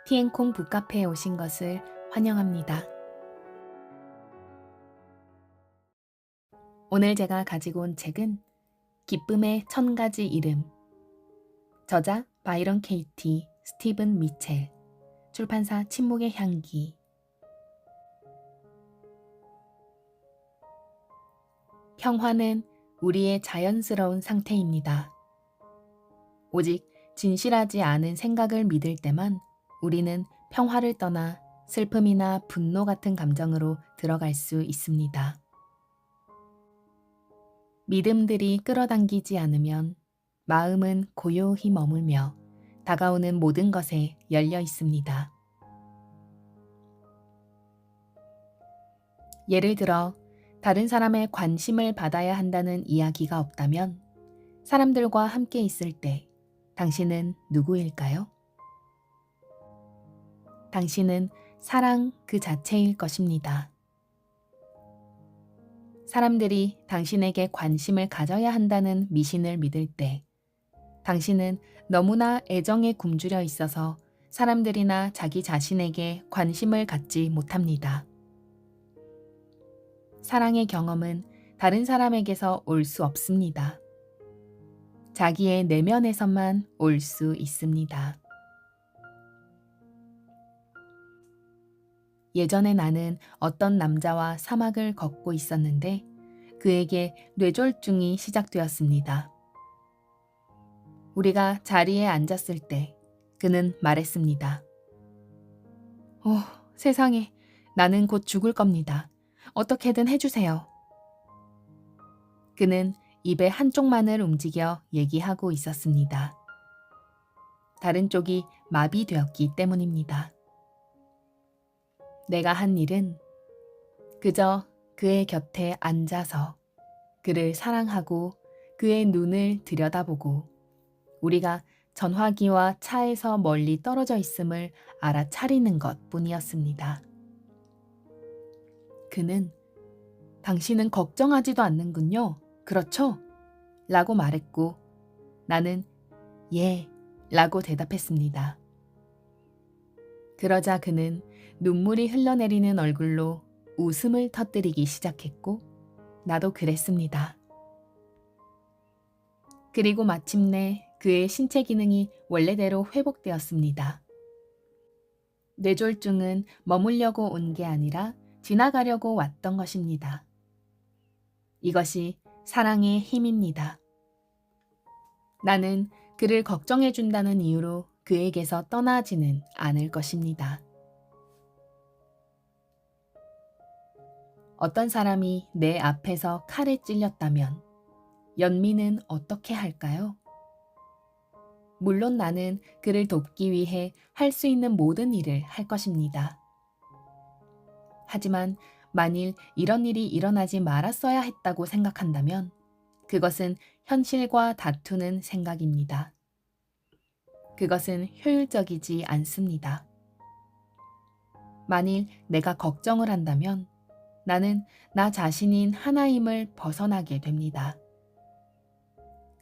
티엔콩 북카페에 오신 것을 환영합니다. 오늘 제가 가지고 온 책은 기쁨의 1000가지 이름, 저자 바이런 케이티, 스티븐 미첼, 출판사 침묵의 향기. 평화는 우리의 자연스러운 상태입니다. 오직 진실하지 않은 생각을 믿을 때만 우리는 평화를 떠나 슬픔이나 분노 같은 감정으로 들어갈 수 있습니다. 믿음들이 끌어당기지 않으면 마음은 고요히 머물며 다가오는 모든 것에 열려 있습니다. 예를 들어, 다른 사람의 관심을 받아야 한다는 이야기가 없다면 사람들과 함께 있을 때 당신은 누구일까요? 당신은 사랑 그 자체일 것입니다. 사람들이 당신에게 관심을 가져야 한다는 미신을 믿을 때 당신은 너무나 애정에 굶주려 있어서 사람들이나 자기 자신에게 관심을 갖지 못합니다. 사랑의 경험은 다른 사람에게서 올 수 없습니다. 자기의 내면에서만 올 수 있습니다. 예전에 나는 어떤 남자와 사막을 걷고 있었는데 그에게 뇌졸중이 시작되었습니다. 우리가 자리에 앉았을 때 그는 말했습니다. 세상에, 나는 곧 죽을 겁니다. 어떻게든 해주세요. 그는 입의 한쪽만을 움직여 얘기하고 있었습니다. 다른 쪽이 마비되었기 때문입니다. 내가 한 일은 그저 그의 곁에 앉아서 그를 사랑하고 그의 눈을 들여다보고 우리가 전화기와 차에서 멀리 떨어져 있음을 알아차리는 것 뿐이었습니다. 그는 당신은 걱정하지도 않는군요. 그렇죠? 라고 말했고 나는 예 라고 대답했습니다. 그러자 그는 눈물이 흘러내리는 얼굴로 웃음을 터뜨리기 시작했고 나도 그랬습니다. 그리고 마침내 그의 신체 기능이 원래대로 회복되었습니다. 뇌졸중은 머물려고 온 게 아니라 지나가려고 왔던 것입니다. 이것이 사랑의 힘입니다. 나는 그를 걱정해준다는 이유로 그에게서 떠나지는 않을 것입니다. 어떤 사람이 내 앞에서 칼에 찔렸다면 연민은 어떻게 할까요? 물론 나는 그를 돕기 위해 할 수 있는 모든 일을 할 것입니다. 하지만 만일 이런 일이 일어나지 말았어야 했다고 생각한다면 그것은 현실과 다투는 생각입니다. 그것은 효율적이지 않습니다. 만일 내가 걱정을 한다면 나는 나 자신인 하나임을 벗어나게 됩니다.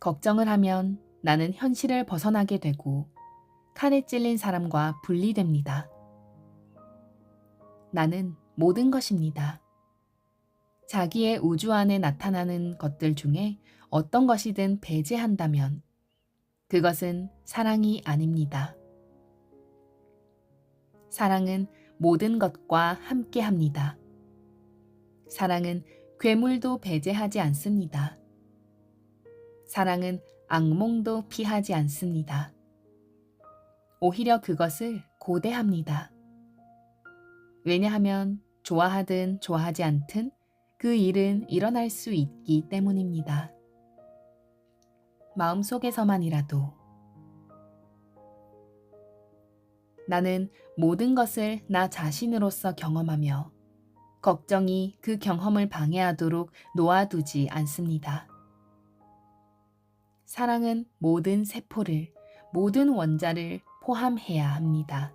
걱정을 하면 나는 현실을 벗어나게 되고 칼에 찔린 사람과 분리됩니다. 나는 모든 것입니다. 자기의 우주 안에 나타나는 것들 중에 어떤 것이든 배제한다면 그것은 사랑이 아닙니다. 사랑은 모든 것과 함께합니다. 사랑은 괴물도 배제하지 않습니다. 사랑은 악몽도 피하지 않습니다. 오히려 그것을 고대합니다. 왜냐하면 좋아하든 좋아하지 않든 그 일은 일어날 수 있기 때문입니다. 마음속에서만이라도 나는 모든 것을 나 자신으로서 경험하며 걱정이 그 경험을 방해하도록 놓아두지 않습니다. 사랑은 모든 세포를, 모든 원자를 포함해야 합니다.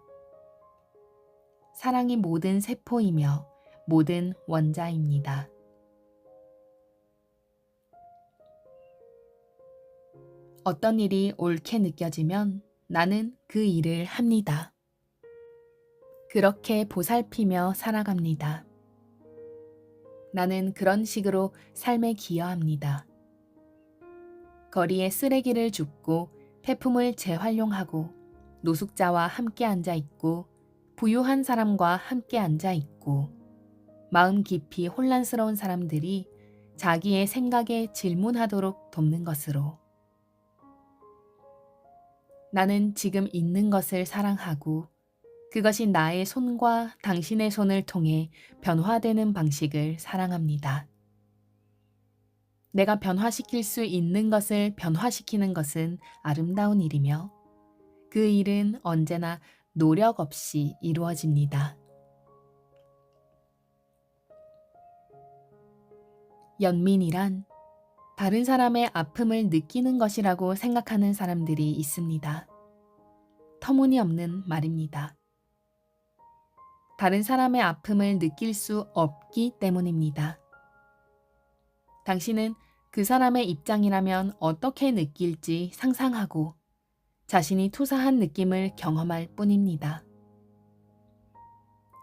사랑이 모든 세포이며 모든 원자입니다. 어떤 일이 옳게 느껴지면 나는 그 일을 합니다. 그렇게 보살피며 살아갑니다. 나는 그런 식으로 삶에 기여합니다. 거리에 쓰레기를 줍고 폐품을 재활용하고 노숙자와 함께 앉아 있고 부유한 사람과 함께 앉아 있고 마음 깊이 혼란스러운 사람들이 자기의 생각에 질문하도록 돕는 것으로 나는 지금 있는 것을 사랑하고 그것이 나의 손과 당신의 손을 통해 변화되는 방식을 사랑합니다. 내가 변화시킬 수 있는 것을 변화시키는 것은 아름다운 일이며 그 일은 언제나 노력 없이 이루어집니다. 연민이란 다른 사람의 아픔을 느끼는 것이라고 생각하는 사람들이 있습니다. 터무니없는 말입니다. 다른 사람의 아픔을 느낄 수 없기 때문입니다. 당신은 그 사람의 입장이라면 어떻게 느낄지 상상하고 자신이 투사한 느낌을 경험할 뿐입니다.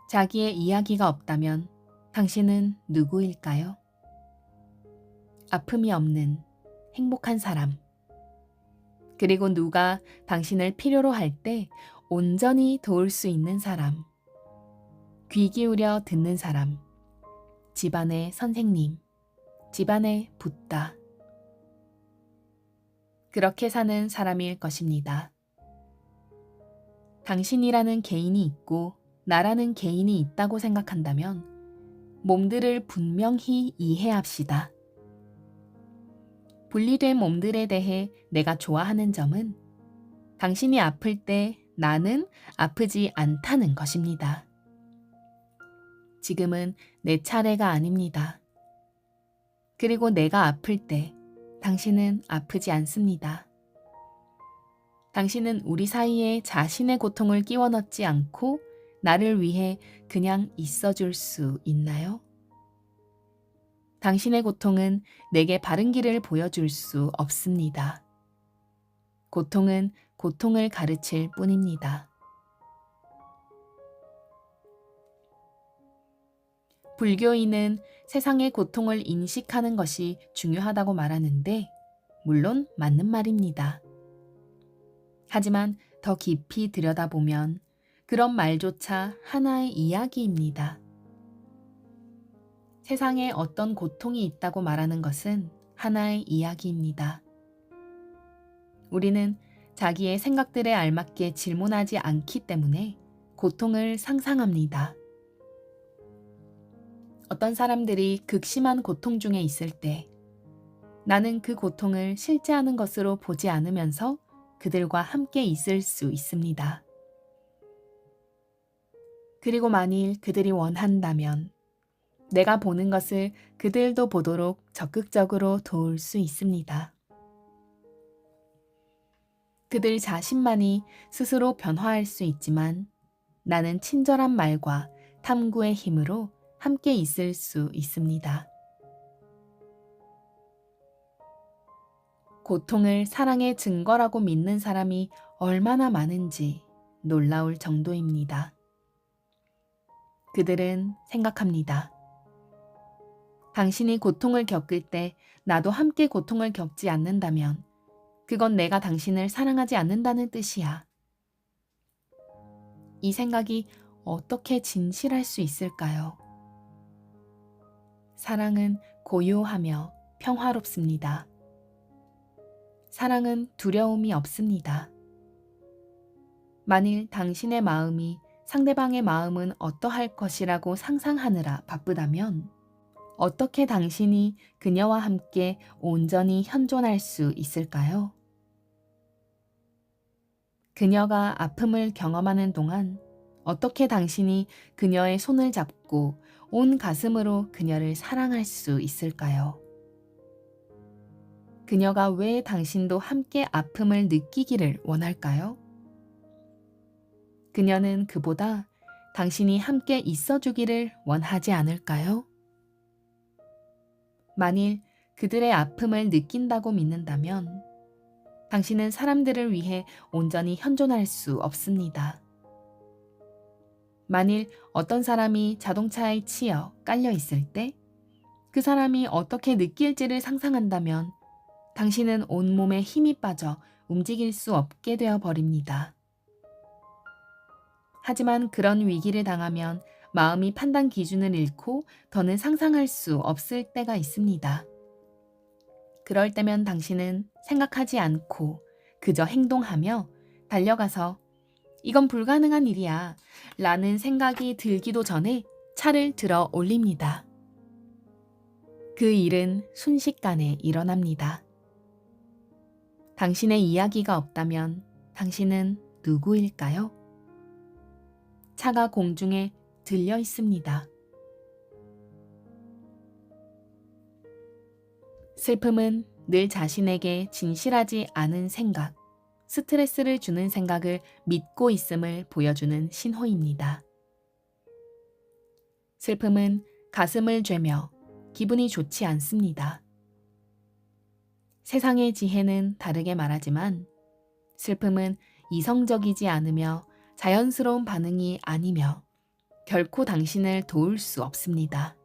자기의 이야기가 없다면 당신은 누구일까요? 아픔이 없는 행복한 사람. 그리고 누가 당신을 필요로 할 때 온전히 도울 수 있는 사람. 귀 기울여 듣는 사람. 집안의 선생님. 집안의 붓다. 그렇게 사는 사람일 것입니다. 당신이라는 개인이 있고 나라는 개인이 있다고 생각한다면 몸들을 분명히 이해합시다. 분리된 몸들에 대해 내가 좋아하는 점은 당신이 아플 때 나는 아프지 않다는 것입니다. 지금은 내 차례가 아닙니다. 그리고 내가 아플 때 당신은 아프지 않습니다. 당신은 우리 사이에 자신의 고통을 끼워 넣지 않고 나를 위해 그냥 있어줄 수 있나요? 당신의 고통은 내게 바른 길을 보여줄 수 없습니다. 고통은 고통을 가르칠 뿐입니다. 불교인은 세상의 고통을 인식하는 것이 중요하다고 말하는데, 물론 맞는 말입니다. 하지만 더 깊이 들여다보면 그런 말조차 하나의 이야기입니다. 세상에 어떤 고통이 있다고 말하는 것은 하나의 이야기입니다. 우리는 자기의 생각들에 알맞게 질문하지 않기 때문에 고통을 상상합니다. 어떤 사람들이 극심한 고통 중에 있을 때 나는 그 고통을 실제하는 것으로 보지 않으면서 그들과 함께 있을 수 있습니다. 그리고 만일 그들이 원한다면 내가 보는 것을 그들도 보도록 적극적으로 도울 수 있습니다. 그들 자신만이 스스로 변화할 수 있지만 나는 친절한 말과 탐구의 힘으로 함께 있을 수 있습니다. 고통을 사랑의 증거라고 믿는 사람이 얼마나 많은지 놀라울 정도입니다. 그들은 생각합니다. 당신이 고통을 겪을 때 나도 함께 고통을 겪지 않는다면 그건 내가 당신을 사랑하지 않는다는 뜻이야. 이 생각이 어떻게 진실할 수 있을까요? 사랑은 고요하며 평화롭습니다. 사랑은 두려움이 없습니다. 만일 당신의 마음이 상대방의 마음은 어떠할 것이라고 상상하느라 바쁘다면 어떻게 당신이 그녀와 함께 온전히 현존할 수 있을까요? 그녀가 아픔을 경험하는 동안 어떻게 당신이 그녀의 손을 잡고 온 가슴으로 그녀를 사랑할 수 있을까요? 그녀가 왜 당신도 함께 아픔을 느끼기를 원할까요? 그녀는 그보다 당신이 함께 있어주기를 원하지 않을까요? 만일 그들의 아픔을 느낀다고 믿는다면 당신은 사람들을 위해 온전히 현존할 수 없습니다. 만일 어떤 사람이 자동차에 치여 깔려 있을 때 그 사람이 어떻게 느낄지를 상상한다면 당신은 온몸에 힘이 빠져 움직일 수 없게 되어 버립니다. 하지만 그런 위기를 당하면 마음이 판단 기준을 잃고 더는 상상할 수 없을 때가 있습니다. 그럴 때면 당신은 생각하지 않고 그저 행동하며 달려가서 이건 불가능한 일이야 라는 생각이 들기도 전에 차를 들어 올립니다. 그 일은 순식간에 일어납니다. 당신의 이야기가 없다면 당신은 누구일까요? 차가 공중에 들려 있습니다. 슬픔은 늘 자신에게 진실하지 않은 생각, 스트레스를 주는 생각을 믿고 있음을 보여주는 신호입니다. 슬픔은 가슴을 죄며 기분이 좋지 않습니다. 세상의 지혜는 다르게 말하지만 슬픔은 이성적이지 않으며 자연스러운 반응이 아니며 결코 당신을 도울 수 없습니다.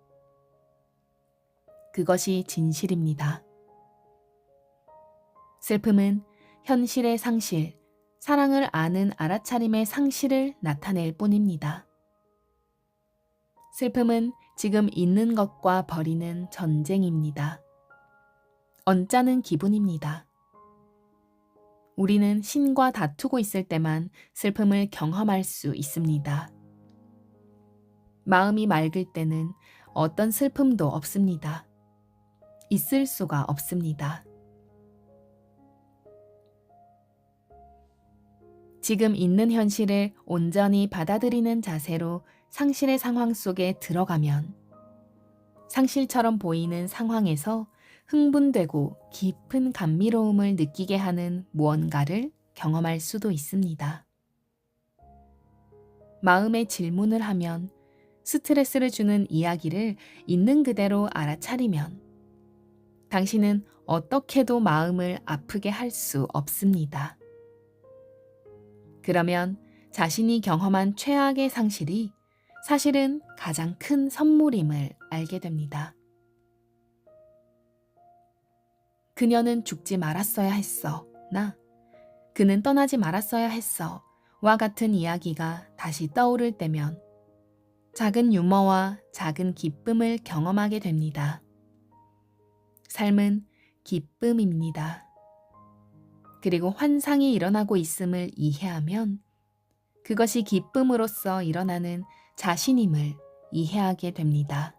그것이 진실입니다. 슬픔은 현실의 상실, 사랑을 아는 알아차림의 상실을 나타낼 뿐입니다. 슬픔은 지금 있는 것과 버리는 전쟁입니다. 언짢은 기분입니다. 우리는 신과 다투고 있을 때만 슬픔을 경험할 수 있습니다. 마음이 맑을 때는 어떤 슬픔도 없습니다. 있을 수가 없습니다. 지금 있는 현실을 온전히 받아들이는 자세로 상실의 상황 속에 들어가면 상실처럼 보이는 상황에서 흥분되고 깊은 감미로움을 느끼게 하는 무언가를 경험할 수도 있습니다. 마음의 질문을 하면 스트레스를 주는 이야기를 있는 그대로 알아차리면 당신은 어떻게도 마음을 아프게 할 수 없습니다. 그러면 자신이 경험한 최악의 상실이 사실은 가장 큰 선물임을 알게 됩니다. 그녀는 죽지 말았어야 했어. 그는 떠나지 말았어야 했어. 와 같은 이야기가 다시 떠오를 때면 작은 유머와 작은 기쁨을 경험하게 됩니다. 삶은 기쁨입니다. 그리고 환상이 일어나고 있음을 이해하면 그것이 기쁨으로써 일어나는 자신임을 이해하게 됩니다.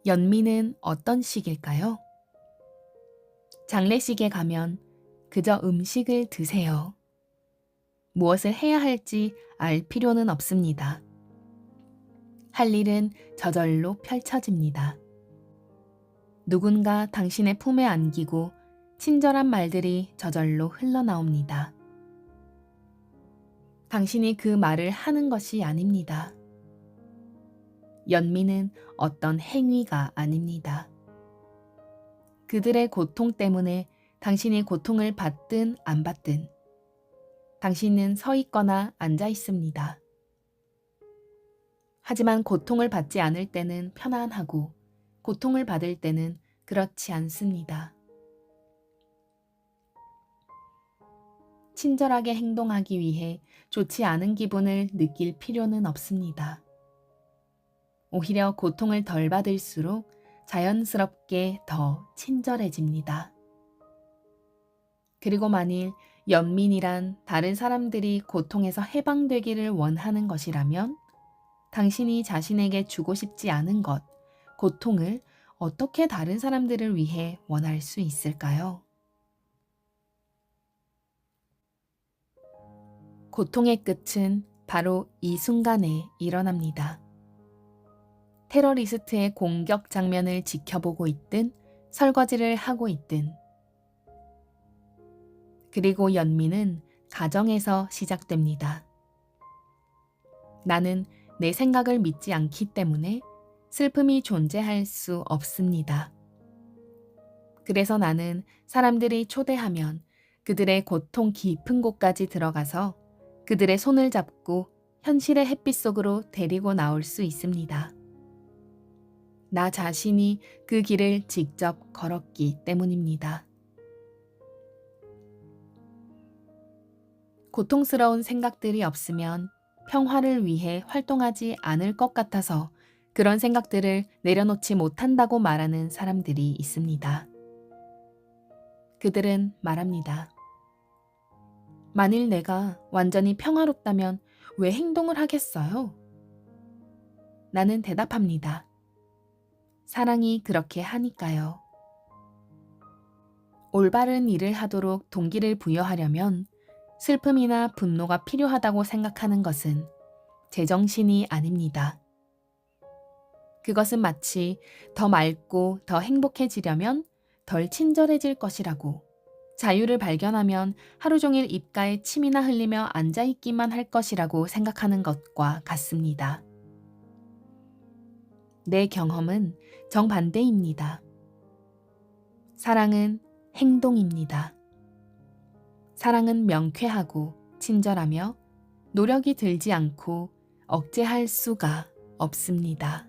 연민은 어떤 식일까요? 장례식에 가면 그저 음식을 드세요. 무엇을 해야 할지 알 필요는 없습니다. 할 일은 저절로 펼쳐집니다. 누군가 당신의 품에 안기고 친절한 말들이 저절로 흘러나옵니다. 당신이 그 말을 하는 것이 아닙니다. 연민은 어떤 행위가 아닙니다. 그들의 고통 때문에 당신이 고통을 받든 안 받든 당신은 서 있거나 앉아 있습니다. 하지만 고통을 받지 않을 때는 편안하고 고통을 받을 때는 그렇지 않습니다. 친절하게 행동하기 위해 좋지 않은 기분을 느낄 필요는 없습니다. 오히려 고통을 덜 받을수록 자연스럽게 더 친절해집니다. 그리고 만일 연민이란 다른 사람들이 고통에서 해방되기를 원하는 것이라면 당신이 자신에게 주고 싶지 않은 것, 고통을 어떻게 다른 사람들을 위해 원할 수 있을까요? 고통의 끝은 바로 이 순간에 일어납니다. 테러리스트의 공격 장면을 지켜보고 있든 설거지를 하고 있든 그리고 연민은 가정에서 시작됩니다. 나는 내 생각을 믿지 않기 때문에 슬픔이 존재할 수 없습니다. 그래서 나는 사람들이 초대하면 그들의 고통 깊은 곳까지 들어가서 그들의 손을 잡고 현실의 햇빛 속으로 데리고 나올 수 있습니다. 나 자신이 그 길을 직접 걸었기 때문입니다. 고통스러운 생각들이 없으면 평화를 위해 활동하지 않을 것 같아서 그런 생각들을 내려놓지 못한다고 말하는 사람들이 있습니다. 그들은 말합니다. 만일 내가 완전히 평화롭다면 왜 행동을 하겠어요? 나는 대답합니다. 사랑이 그렇게 하니까요. 올바른 일을 하도록 동기를 부여하려면 슬픔이나 분노가 필요하다고 생각하는 것은 제정신이 아닙니다. 그것은 마치 더 맑고 더 행복해지려면 덜 친절해질 것이라고, 자유를 발견하면 하루 종일 입가에 침이나 흘리며 앉아있기만 할 것이라고 생각하는 것과 같습니다. 내 경험은 정반대입니다. 사랑은 행동입니다. 사랑은 명쾌하고 친절하며 노력이 들지 않고 억제할 수가 없습니다.